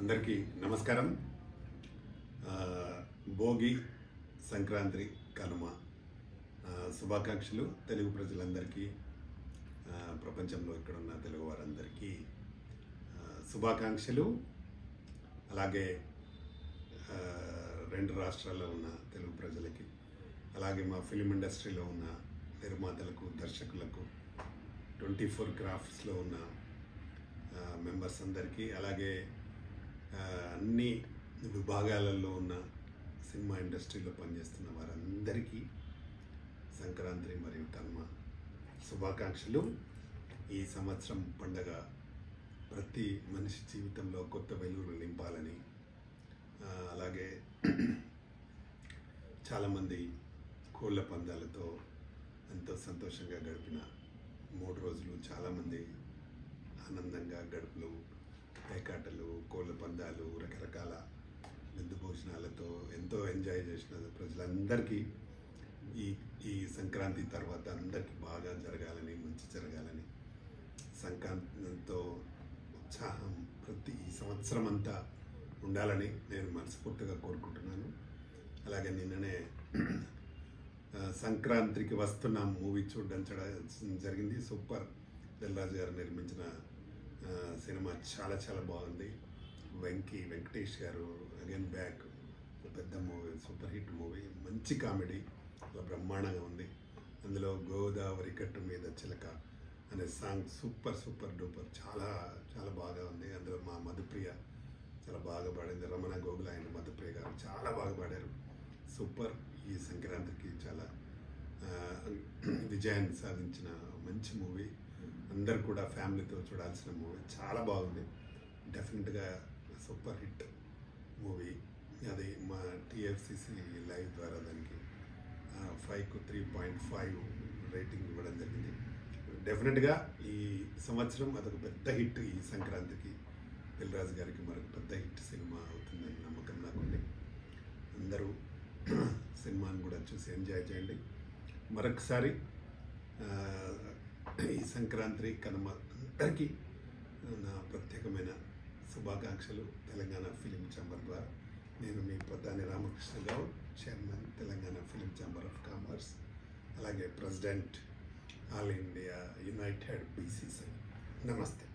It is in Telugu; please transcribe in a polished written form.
అందరికీ నమస్కారం. భోగి, సంక్రాంతి, కనుమ శుభాకాంక్షలు తెలుగు ప్రజలందరికీ, ప్రపంచంలో ఇక్కడ ఉన్న తెలుగు వారందరికీ శుభాకాంక్షలు. అలాగే రెండు రాష్ట్రాల్లో ఉన్న తెలుగు ప్రజలకి, అలాగే మా ఫిలిం ఇండస్ట్రీలో ఉన్న నిర్మాతలకు, దర్శకులకు, 24 క్రాఫ్ట్స్లో ఉన్న మెంబర్స్ అందరికీ, అలాగే అన్ని విభాగాలలో ఉన్న సినిమా ఇండస్ట్రీలో పనిచేస్తున్న వారందరికీ సంక్రాంతి మరియు కనుమ శుభాకాంక్షలు. ఈ సంవత్సరం పండగ ప్రతి మనిషి జీవితంలో కొత్త వెలుగులు నింపాలని, అలాగే చాలామంది కోళ్ళ పందాలతో ఎంతో సంతోషంగా గడిపిన 3 రోజులు చాలామంది ఆనందంగా గడుపులు, పేకాటలు, కోళ్ళ పందాలు, రకరకాల విందు భోజనాలతో ఎంతో ఎంజాయ్ చేసిన ప్రజలందరికీ ఈ సంక్రాంతి తర్వాత అందరికీ బాగా జరగాలని, మంచి జరగాలని, సంక్రాంతితో ఉత్సాహం ప్రతి ఈ సంవత్సరం అంతా ఉండాలని నేను మనస్ఫూర్తిగా కోరుకుంటున్నాను. అలాగే నిన్ననే సంక్రాంతికి వస్తున్న మూవీ చూడడం జరిగింది. సూపర్ దిల్రాజు గారు నిర్మించిన సినిమా చాలా చాలా బాగుంది. వెంకటేష్ గారు అగైన్ బ్యాక్, పెద్ద మూవీ, సూపర్ హిట్ మూవీ, మంచి కామెడీ, చాలా బ్రహ్మాండంగా ఉంది. అందులో గోదావరి కట్టు మీద చిలక అనే సాంగ్ సూపర్ డూపర్, చాలా చాలా బాగా ఉంది. అందులో మా మధుప్రియ చాలా బాగా పాడింది. రమణ గోగుల ఆయన మధుప్రియ గారు చాలా బాగా పాడారు. సూపర్. ఈ సంక్రాంతికి చాలా విజయాన్ని సాధించిన మంచి మూవీ. అందరు కూడా ఫ్యామిలీతో చూడాల్సిన మూవీ, చాలా బాగుంది. డెఫినెట్గా సూపర్ హిట్ మూవీ. అది మా TFCC లైవ్ ద్వారా దానికి 5కు 3.5 రేటింగ్ ఇవ్వడం జరిగింది. డెఫినెట్గా ఈ సంవత్సరం అదొక పెద్ద హిట్. ఈ సంక్రాంతికి దిల్రాజు గారికి మరొక పెద్ద హిట్ సినిమా అవుతుందని నమ్మకం నాకుంది. అందరూ సినిమాని కూడా చూసి ఎంజాయ్ చేయండి. మరొకసారి ఈ సంక్రాంతి, కనుమ అందరికీ నా ప్రత్యేకమైన శుభాకాంక్షలు. తెలంగాణ ఫిలిం ఛాంబర్ ద్వారా నేను మీ ప్రధాని Ramakrishna Goud, chairman Telangana film chamber of commerce, అలాగే president all India united BCCI. నమస్తే.